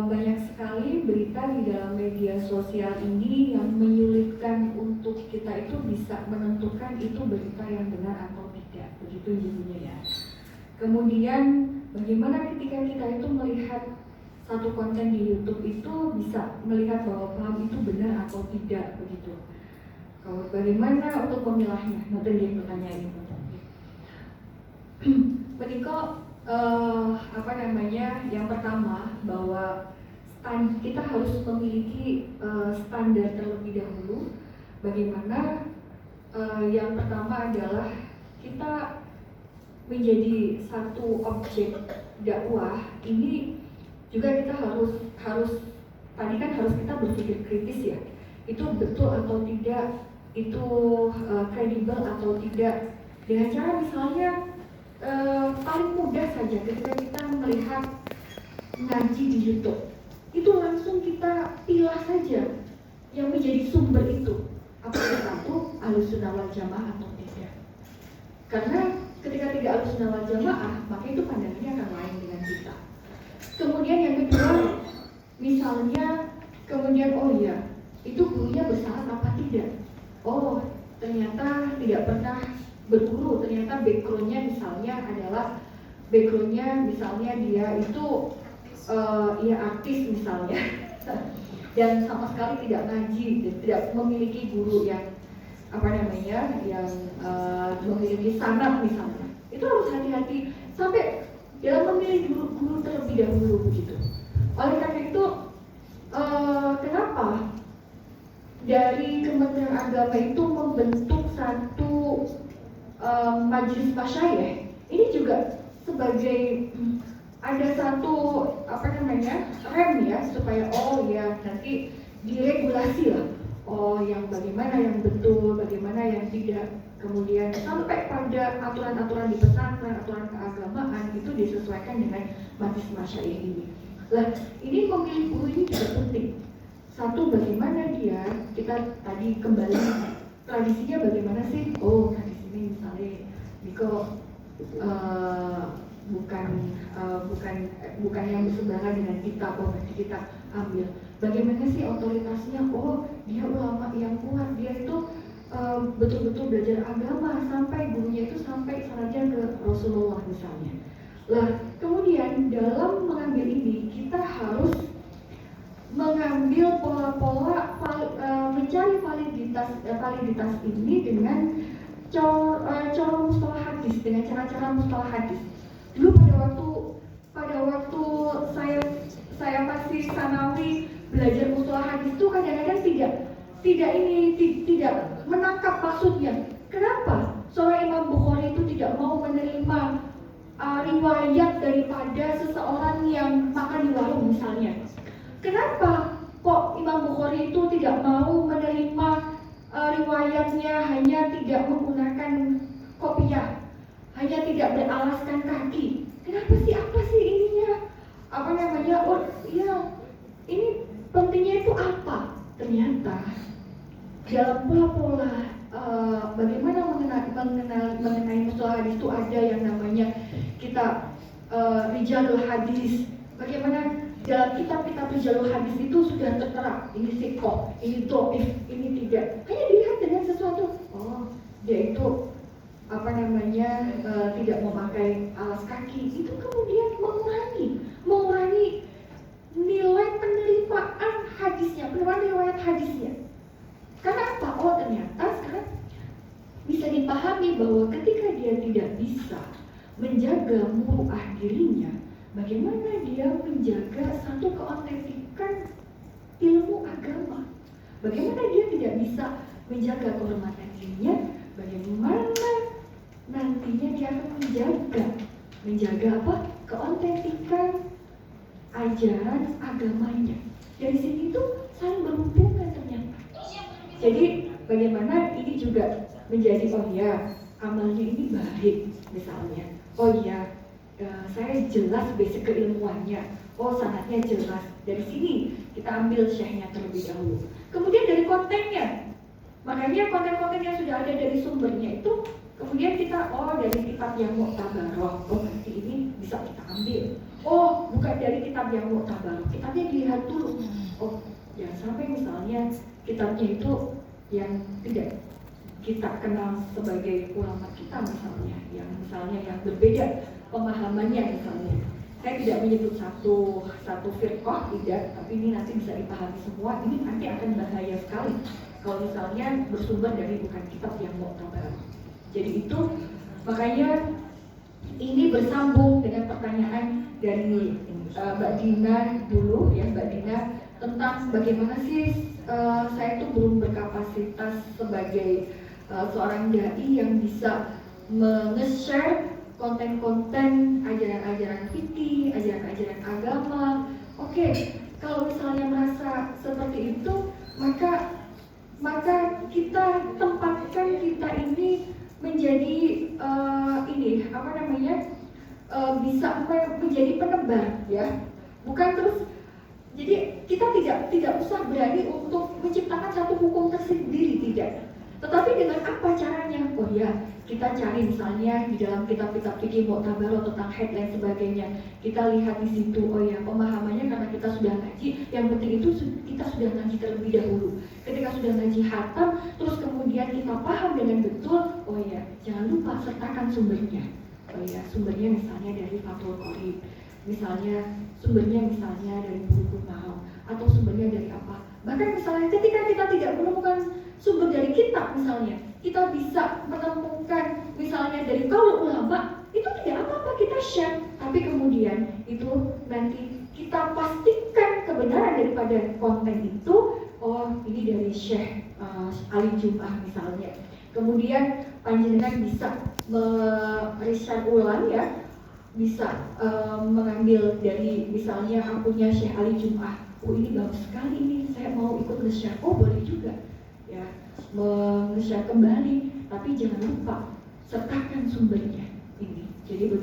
banyak sekali berita di dalam media sosial ini yang menyulitkan untuk kita itu bisa menentukan itu berita yang benar atau tidak, begitu intinya ya. Kemudian bagaimana ketika kita itu melihat satu konten di YouTube itu bisa melihat bahwa paham itu benar atau tidak, begitu. Kalau bagaimana untuk memilahnya? Nanti dia pertanyaan ini. Berikut yang pertama bahwa kita harus memiliki standar terlebih dahulu. Bagaimana yang pertama adalah kita menjadi satu objek dakwah ini juga kita harus tadi kan harus kita berpikir kritis ya, itu betul atau tidak, itu kredibel atau tidak, dengan cara misalnya paling mudah saja ketika kita melihat ngaji di YouTube, itu langsung kita pilah saja yang menjadi sumber itu, apakah itu Ahlussunnah wal Jamaah atau tidak. Karena ketika tidak Ahlussunnah wal Jamaah, maka itu pandangannya akan lain dengan kita. Kemudian yang kedua, misalnya oh iya, itu gurunya bersalah apa tidak? Oh, ternyata tidak pernah berguru, ternyata backgroundnya misalnya dia itu artis misalnya dan sama sekali tidak ngaji, tidak memiliki guru yang memiliki sanad misalnya. Itu harus hati-hati sampai dalam memilih guru terlebih dahulu begitu. Oleh karena itu kenapa dari Kementerian Agama itu membentuk satu majelis masyayikh ini juga sebagai ada satu rem ya, supaya nanti diregulasi lah, yang bagaimana yang betul, bagaimana yang tidak, kemudian sampai pada aturan-aturan di pesantren, aturan keagamaan itu disesuaikan dengan majelis masyayikh ini. Lah, ini memilih guru ini juga penting. Satu, bagaimana kita tadi kembali tradisinya bagaimana sih? Tradisi ini misalnya Niko bukan yang berseberangan dengan kita, nanti kita ambil. Bagaimana sih otoritasnya? Dia ulama yang kuat, dia itu betul-betul belajar agama sampai gurunya itu sampai sanadnya ke Rasulullah misalnya. Lah, kemudian dalam mengambil ini kita harus mengambil pola-pola mencari validitas ini dengan cara mustalah hadis, dengan cara-cara mustalah hadis. Dulu pada waktu saya masih sanawi belajar mustalah hadis itu kadang-kadang tidak menangkap maksudnya. Kenapa seorang Imam Bukhari itu tidak mau menerima riwayat daripada seseorang yang makan di warung misalnya? Kenapa kok Imam Bukhari itu tidak mau menerima riwayatnya hanya tidak menggunakan kopiah, hanya tidak beralaskan kaki? Kenapa sih? Apa sih ininya? Ini pentingnya itu apa? Ternyata dalam pola-pola bagaimana mengenai mustalah hadis itu ada yang namanya kita rijalul hadis. Bagaimana dalam kitab-kitab rijalul hadis itu sudah tertera ini sikoh, ini doif, ini tidak. Hanya dilihat dengan sesuatu. Dia itu tidak memakai alas kaki. Itu kemudian mengurangi nilai penerimaan hadisnya, penerimaan riwayat hadisnya. Karena apa? Ternyata sekarang bisa dipahami bahwa ketika dia tidak bisa menjaga muruah dirinya, bagaimana dia menjaga satu keautentikan ilmu agama? Bagaimana dia tidak bisa menjaga kehormatan dirinya? Bagaimana nantinya dia akan menjaga keautentikan ajaran agamanya? Dari sini tuh saling berhubungan ternyata. Jadi bagaimana ini juga menjadi amalnya ini baik misalnya. Saya jelas basic keilmuannya. Sanadnya jelas. Dari sini kita ambil syekhnya terlebih dahulu. Kemudian dari kontennya. Makanya konten-konten yang sudah ada dari sumbernya itu kemudian kita dari kitab yang mu'tabaroh. Nanti ini bisa kita ambil. Bukan dari kitab yang mu'tabaroh. Kitabnya kitabnya itu yang tidak kita kenal sebagai ulama kita misalnya, yang berbeda pemahamannya misalnya. Saya tidak menyebut satu firqah, tidak, tapi ini nanti bisa dipahami semua. Ini nanti akan bahaya sekali kalau misalnya bersumber dari bukan kitab yang mu'tabar. Jadi itu makanya ini bersambung dengan pertanyaan dari Mbak Dina dulu ya, Mbak Dina, tentang bagaimana sih saya itu belum berkapasitas sebagai seorang dai yang bisa nge-share konten-konten ajaran-ajaran fikih, ajaran-ajaran agama. Oke, kalau misalnya merasa seperti itu, maka kita tempatkan kita ini menjadi bisa menjadi penebar ya, bukan terus. Jadi kita tidak usah berani untuk menciptakan satu hukum tersendiri, tidak. Tetapi dengan apa caranya? Oh ya, kita cari misalnya di dalam kitab-kitab fikih mu'tabar tentang haid dan sebagainya. Kita lihat di situ, oh ya, pemahamannya karena kita sudah ngaji, yang penting itu kita sudah ngaji terlebih dahulu. Ketika sudah ngaji khatam, terus kemudian kita paham dengan betul, oh ya, jangan lupa sertakan sumbernya. Oh ya, sumbernya misalnya dari Fathul Qorib, misalnya sumbernya dari buku Mahal, atau sumbernya dari apa. Bahkan misalnya ketika kita tidak menemukan sumber dari kitab misalnya, kita bisa menemukan misalnya dari qaul ulama, itu tidak apa-apa kita share. Tapi kemudian itu nanti kita pastikan kebenaran daripada konten itu. Oh, ini dari Syekh Ali Jum'ah misalnya. Kemudian panjenengan bisa meriset ulang ya, bisa mengambil dari misalnya akunnya Syekh Ali Jum'ah. Oh, ini bagus sekali ini, saya mau ikut nge-share. Oh, boleh juga ya, nge-share kembali, tapi jangan lupa sertakan sumbernya ini. Jadi